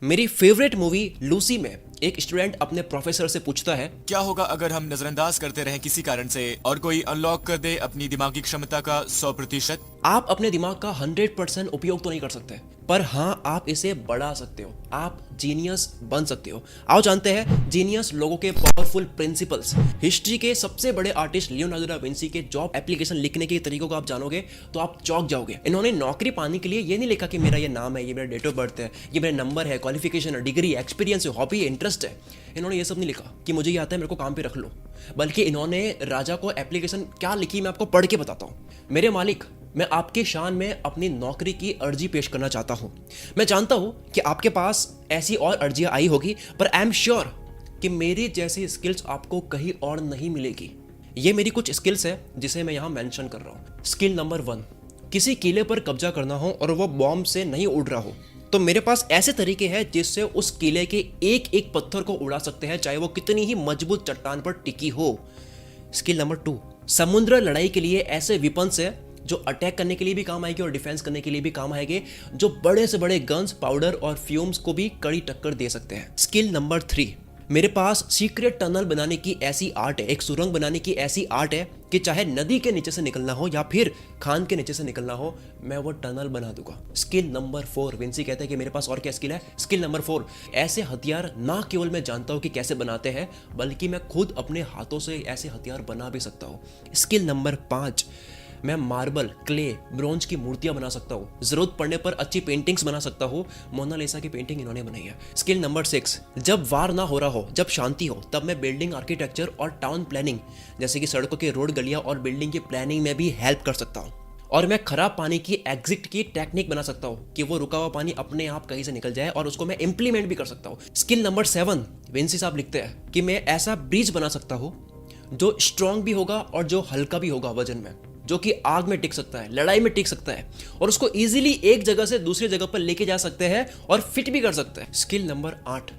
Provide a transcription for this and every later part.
मेरी favourite movie Lucy में एक स्टूडेंट अपने प्रोफेसर से पूछता है, क्या होगा अगर हम नजरअंदाज करते रहें किसी कारण से और कोई अनलॉक कर दे अपनी दिमागी क्षमता का 100%? आप अपने दिमाग का 100% उपयोग तो नहीं कर सकते, पर हाँ आप इसे बढ़ा सकते हो। आप जीनियस बन सकते हो। आओ जानते हैं जीनियस लोगों के पावरफुल प्रिंसिपल्स। हिस्ट्री के सबसे बड़े आर्टिस्ट लियोनार्डो दा विंसी के जॉब एप्लीकेशन लिखने के तरीकों को आप जानोगे तो आप चौंक जाओगे। इन्होंने नौकरी पाने के लिए ये नहीं लिखा कि मेरा ये नाम है, ये मेरा डेट ऑफ बर्थ है, ये मेरा नंबर है, क्वालिफिकेशन है, डिग्री, एक्सपीरियंस है, हॉबी है, इंटरेस्ट है। इन्होंने ये सब नहीं लिखा कि मुझे ये आता है, मेरे को काम पे रख लो, बल्कि इन्होंने राजा को एप्लीकेशन क्या लिखी मैं आपको पढ़ के बताता हूँ। मेरे मालिक, मैं आपके शान में अपनी नौकरी की अर्जी पेश करना चाहता हूं। मैं जानता हूं कि आपके पास ऐसी और अर्जियां आई होगी, पर आई एम श्योर कि मेरी जैसी स्किल्स आपको कहीं और नहीं मिलेगी। ये मेरी कुछ स्किल्स है जिसे मैं यहां मेंशन कर रहा हूं। स्किल नंबर 1, किसी किले पर कब्जा करना हो और वो बॉम्ब से नहीं उड़ रहा हो तो मेरे पास ऐसे तरीके हैं जिससे उस किले के एक एक पत्थर को उड़ा सकते हैं, चाहे वो कितनी ही मजबूत चट्टान पर टिकी हो। स्किल नंबर 2, समुद्र लड़ाई के लिए ऐसे विपन्स है जो अटैक करने के लिए भी काम आएगी और डिफेंस करने के लिए भी काम आएंगे, जो बड़े से बड़े गन्स, पाउडर और फ्यूम्स को भी कड़ी टक्कर दे सकते हैं। स्किल नंबर 3, मेरे पास सीक्रेट टनल बनाने की ऐसी आर्ट है, एक सुरंग बनाने की ऐसी आर्ट है कि चाहे नदी के नीचे से निकलना हो या फिर खान के नीचे से निकलना हो, मैं वो टनल बना दूंगा। स्किल नंबर 4, विंसी कहते हैं कि मेरे पास और क्या स्किल है। स्किल नंबर 4, ऐसे हथियार ना केवल मैं जानता हूं कि कैसे बनाते हैं, बल्कि मैं खुद अपने हाथों से ऐसे हथियार बना भी सकता हूं। स्किल नंबर 5, मैं मार्बल, क्ले, ब्रोंज की मूर्तियां बना सकता हूँ। जरूरत पड़ने पर अच्छी पेंटिंग्स बना सकता हूँ। मोनालिसा की पेंटिंग इन्होंने बनाई है। स्किल नंबर 6, जब वार ना हो रहा हो, जब शांति हो, तब मैं बिल्डिंग आर्किटेक्चर और टाउन प्लानिंग जैसे कि सड़कों के रोड, गलियां और बिल्डिंग की प्लानिंग में भी हेल्प कर सकता हूँ। और मैं खराब पानी की एग्जिट की टेक्निक बना सकता हूँ कि वो रुका हुआ पानी अपने आप कहीं से निकल जाए, और उसको मैं इंप्लीमेंट भी कर सकता हूँ। स्किल नंबर 7, विंसी साहब लिखते हैं कि मैं ऐसा ब्रिज बना सकता हूँ जो स्ट्रांग भी होगा और जो हल्का भी होगा वजन में, जो कि आग में टिक सकता है, लड़ाई में टिक सकता है, और उसको इजीली एक जगह से दूसरी जगह पर लेके जा सकते हैं और फिट भी कर सकते हैं। स्किल नंबर 8,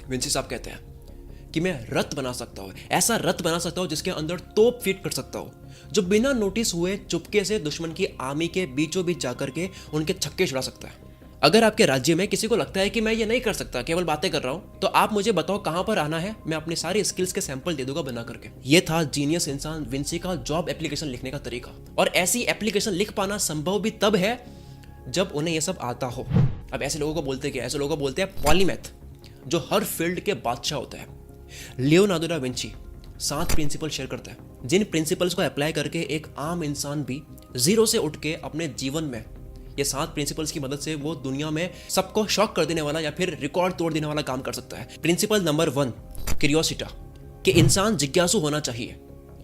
विंसी साहब कहते हैं कि मैं रथ बना सकता हूँ, ऐसा रथ बना सकता हूँ जिसके अंदर तोप फिट कर सकता हूँ, जो बिना नोटिस हुए चुपके से दुश्मन की आर्मी के बीचों बीच जाकर के उनके छक्के छुड़ा सकता है। अगर आपके राज्य में किसी को लगता है कि मैं ये नहीं कर सकता, केवल बातें कर रहा हूं, तो आप मुझे बताओ कहां पर आना है, मैं अपनी सारी स्किल्स के सैंपल दे दूंगा बना करके। ये था जीनियस इंसान विंसी का जॉब एप्लीकेशन लिखने का तरीका, और ऐसी एप्लीकेशन लिख पाना संभव भी तब है जब उन्हें यह सब आता हो। अब ऐसे लोगों को बोलते क्या? ऐसे लोगों को बोलते हैं पॉलीमैथ, जो हर फील्ड के बादशाह होता है। Leonardo da Vinci 7 principal share करता है, जिन प्रिंसिपल्स को अप्लाई करके एक आम इंसान भी जीरो से उठ के अपने जीवन में ये 7 प्रिंसिपल्स की मदद से वो दुनिया में सबको शॉक कर देने वाला या फिर रिकॉर्ड तोड़ देने वाला काम कर सकता है। प्रिंसिपल नंबर 1, क्यूरियोसिटी, कि इंसान जिज्ञासु होना चाहिए।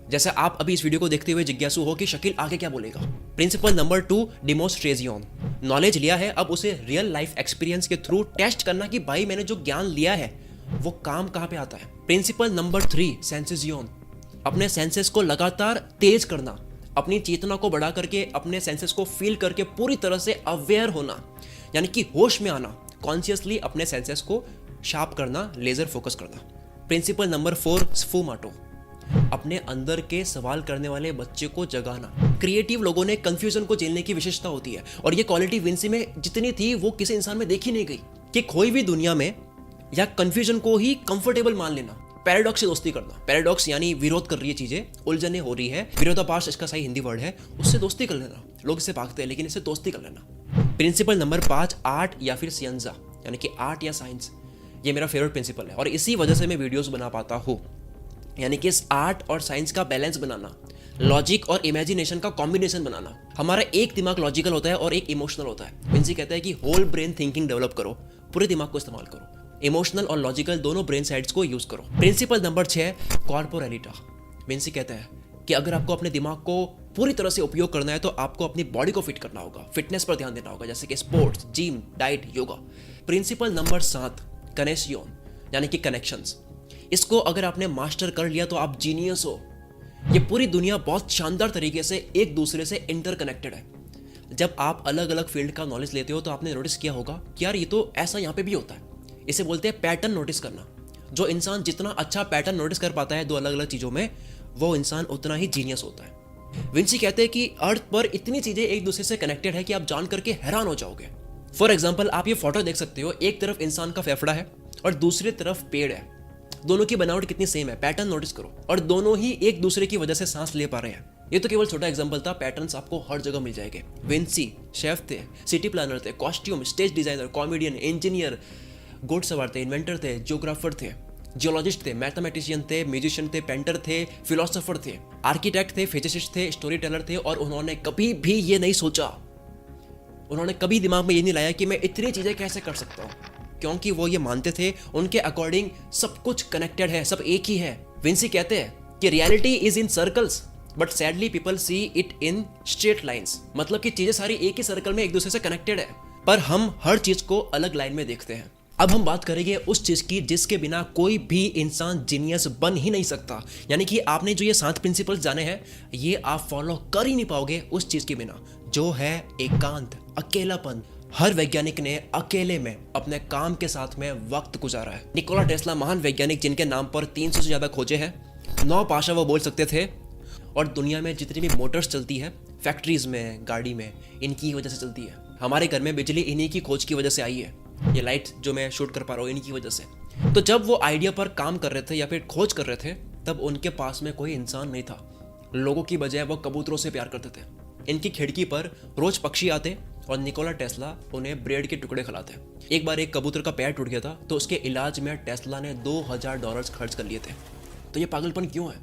जैसे आप अभी इस वीडियो को देखते हुए जिज्ञासु हो कि शकील आगे क्या बोलेगा। प्रिंसिपल नंबर 2, डिमोन्स्ट्रेशन, नॉलेज लिया है, अब उसे रियल लाइफ एक्सपीरियंस के थ्रू टेस्ट करना कि भाई मैंने जो ज्ञान लिया है वो काम कहाँ पे आता है। प्रिंसिपल नंबर 3, सेंसेसियन, अपने सेंसेस को लगातार तेज करना, अपनी चेतना को बढ़ा करके अपने सेंसेस को फील करके पूरी तरह से अवेयर होना, यानी कि होश में आना, कॉन्शियसली अपने सेंसेस को शार्प करना, लेजर फोकस करना। प्रिंसिपल नंबर 4, स्फूमाटो, अपने अंदर के सवाल करने वाले बच्चे को जगाना। क्रिएटिव लोगों ने कंफ्यूजन को झेलने की विशेषता होती है, और ये क्वालिटी विंसी में जितनी थी वो किसी इंसान में देखी नहीं गई, कि कोई भी दुनिया में या कंफ्यूजन को ही कंफर्टेबल मान लेना, पैराडॉक्स से दोस्ती करना। पैराडॉक्स यानी विरोध कर रही है चीजें, उलझने हो रही है, विरोधाभास इसका सही हिंदी वर्ड है, उससे दोस्ती कर लेना। लोग इससे भागते हैं लेकिन इससे दोस्ती कर लेना। प्रिंसिपल नंबर 5, आर्ट या फिर सियंजा, यानी कि आर्ट या साइंस, ये मेरा फेवरेट प्रिंसिपल है और इसी वजह से मैं वीडियोस बना पाता हूँ। यानी कि इस आर्ट और साइंस का बैलेंस बनाना, लॉजिक और इमेजिनेशन का कॉम्बिनेशन बनाना। हमारा एक दिमाग लॉजिकल होता है और एक इमोशनल होता है। विंसी कहता है कि होल ब्रेन थिंकिंग डेवलप करो, पूरे दिमाग को इस्तेमाल करो, इमोशनल और लॉजिकल दोनों ब्रेन साइड्स को यूज करो। प्रिंसिपल नंबर 6, कॉर्पोरेलिटी, विंसी कहते हैं कि अगर आपको अपने दिमाग को पूरी तरह से उपयोग करना है तो आपको अपनी बॉडी को फिट करना होगा, फिटनेस पर ध्यान देना होगा, जैसे कि sports, gym, diet, yoga. Principle number 7, connection, यानी कि कनेक्शंस, इसको अगर आपने मास्टर कर लिया तो आप जीनियस हो। ये पूरी दुनिया बहुत शानदार तरीके से एक दूसरे से इंटरकनेक्टेड है। जब आप अलग अलग फील्ड का नॉलेज लेते हो तो आपने नोटिस किया होगा कि यार ये तो ऐसा यहाँ पे भी होता है। इसे बोलते हैं पैटर्न नोटिस करना। जो इंसान जितना अच्छा पैटर्न नोटिस कर पाता है दो अलग अलग चीज़ों में, वो इंसान उतना ही जीनियस होता है। विंसी कहते हैं कि अर्थ पर इतनी चीज़ें एक दूसरे से कनेक्टेड है कि आप जान करके हैरान हो जाओगे। फॉर एग्जाम्पल आप ये फोटो देख सकते हो, एक तरफ इंसान का फेफड़ा है और दूसरी तरफ पेड़ है। दोनों की बनावट कितनी सेम है, पैटर्न नोटिस करो, और दोनों ही एक दूसरे की वजह से सांस ले पा रहे हैं। ये तो केवल छोटा एग्जांपल था, पैटर्न्स आपको हर जगह मिल जाएंगे। विंसी शेफ थे, सिटी प्लानर थे, costume, stage designer, comedian, engineer, घोड़सवार थे, इन्वेंटर थे, जियोग्राफर थे, जियोलॉजिस्ट थे, मैथमेटिशियन थे, म्यूजिशियन थे, पेंटर थे, फिलोसोफर थे, आर्किटेक्ट थे, फिजिसिस्ट थे, स्टोरी टेलर थे। और उन्होंने कभी भी ये नहीं सोचा, उन्होंने कभी दिमाग में ये नहीं लाया कि मैं इतनी चीजें कैसे कर सकता हूँ, क्योंकि वो ये मानते थे उनके अकॉर्डिंग सब कुछ कनेक्टेड है, सब एक ही है। विंसी कहते हैं कि reality is in circles but sadly people see it in straight lines. मतलब कि चीजें सारी एक ही सर्कल में एक दूसरे से कनेक्टेड है, पर हम हर चीज को अलग लाइन में देखते हैं। अब हम बात करेंगे उस चीज की जिसके बिना कोई भी इंसान जीनियस बन ही नहीं सकता। यानी कि आपने जो ये 7 प्रिंसिपल्स जाने हैं, ये आप फॉलो कर ही नहीं पाओगे उस चीज के बिना, जो है एकांत, अकेलापन। हर वैज्ञानिक ने अकेले में अपने काम के साथ में वक्त गुजारा है। निकोला टेस्ला महान वैज्ञानिक जिनके नाम पर 300 से ज्यादा खोजे हैं, 9 भाषा वो बोल सकते थे, और दुनिया में जितनी भी मोटर्स चलती है, फैक्ट्रीज में, गाड़ी में, इनकी वजह से चलती है। हमारे घर में बिजली इन्हीं की खोज की वजह से आई है। ये लाइट जो मैं शूट कर पा रहा हूँ इन्हीं की वजह से। तो जब वो आइडिया पर काम कर रहे थे या फिर खोज कर रहे थे, तब उनके पास में कोई इंसान नहीं था। लोगों की बजाय वो कबूतरों से प्यार करते थे। इनकी खिड़की पर रोज पक्षी आते और निकोला टेस्ला उन्हें ब्रेड के टुकड़े खिलाते। एक बार एक कबूतर का पैर टूट गया था, तो उसके इलाज में टेस्ला ने $2000 खर्च कर लिए थे। तो ये पागलपन क्यों है?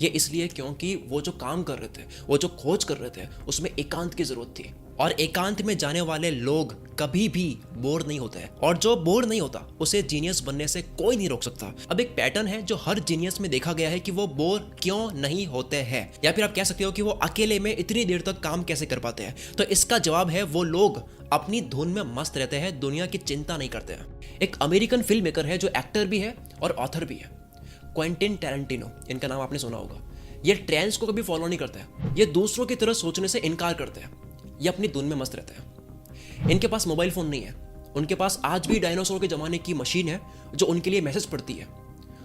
ये इसलिए क्योंकि वो जो काम कर रहे थे, वो जो खोज कर रहे थे, उसमें एकांत की जरूरत थी। और एकांत में जाने वाले लोग कभी भी बोर नहीं होते हैं, और जो बोर नहीं होता उसे जीनियस बनने से कोई नहीं रोक सकता। अब एक पैटर्न है जो हर जीनियस में देखा गया है कि वो बोर क्यों नहीं होते हैं, या फिर आप कह सकते हो कि वो अकेले में इतनी देर तक काम कैसे कर पाते हैं। तो इसका जवाब है वो लोग अपनी धुन में मस्त रहते हैं, दुनिया की चिंता नहीं करते हैं। एक अमेरिकन फिल्म मेकर है जो एक्टर भी है और ऑथर भी है, क्वेंटिन टैरेंटिनो। इनका नाम आपने सुना होगा। ये ट्रेंड्स को कभी फॉलो नहीं करते हैं, ये दूसरों की तरह सोचने से इनकार करते हैं, ये अपनी धुन में मस्त रहते हैं। इनके पास मोबाइल फोन नहीं है, उनके पास आज भी डायनासोर के जमाने की मशीन है जो उनके लिए मैसेज पढ़ती है।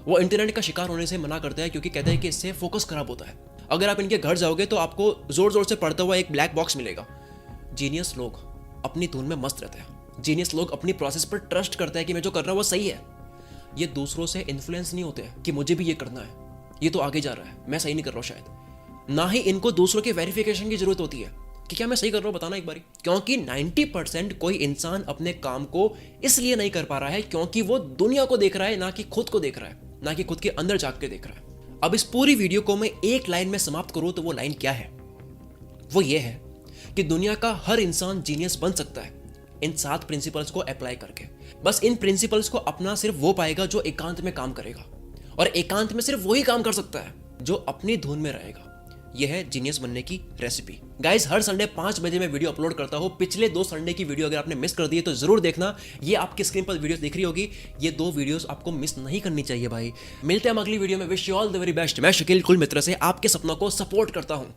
वो इंटरनेट का शिकार होने से मना करते हैं क्योंकि कहते हैं कि इससे फोकस खराब होता है। अगर आप इनके घर जाओगे तो आपको जोर जोर से पढ़ता हुआ एक ब्लैक बॉक्स मिलेगा। जीनियस लोग अपनी धुन में मस्त रहते हैं। जीनियस लोग अपनी प्रोसेस पर ट्रस्ट करते हैं कि मैं जो कर रहा हूँ वो सही है। ये दूसरों से इन्फ्लुएंस नहीं होते कि मुझे भी ये करना है, ये तो आगे जा रहा है, मैं सही नहीं कर रहा हूँ शायद। ना ही इनको दूसरों के वेरिफिकेशन की जरूरत होती है कि क्या मैं सही कर रहा हूँ, बताना एक बारी। क्योंकि 90% कोई इंसान अपने काम को इसलिए नहीं कर पा रहा है क्योंकि वो दुनिया को देख रहा है, ना कि खुद को देख रहा है, ना कि खुद के अंदर झांक के देख रहा है। अब इस पूरी वीडियो को मैं एक लाइन में समाप्त करूँ तो वो लाइन क्या है? वो ये है कि दुनिया का हर इंसान जीनियस बन सकता है इन 7 प्रिंसिपल्स को अप्लाई करके। बस इन प्रिंसिपल्स को अपना सिर्फ वो पाएगा जो एकांत में काम करेगा, और एकांत में सिर्फ वही काम कर सकता है जो अपनी धुन में रहेगा। यह है जीनियस बनने की रेसिपी। गाइस, हर संडे 5 बजे मैं वीडियो अपलोड करता हूँ। पिछले 2 संडे की वीडियो अगर आपने मिस कर दी है तो जरूर देखना। ये आपकी स्क्रीन पर वीडियो दिख रही होगी, ये 2 वीडियोस आपको मिस नहीं करनी चाहिए भाई। मिलते हैं हम अगली वीडियो में। Wish you all the very best. मैं शकील कुल मित्र से आपके सपनों को सपोर्ट करता हूँ।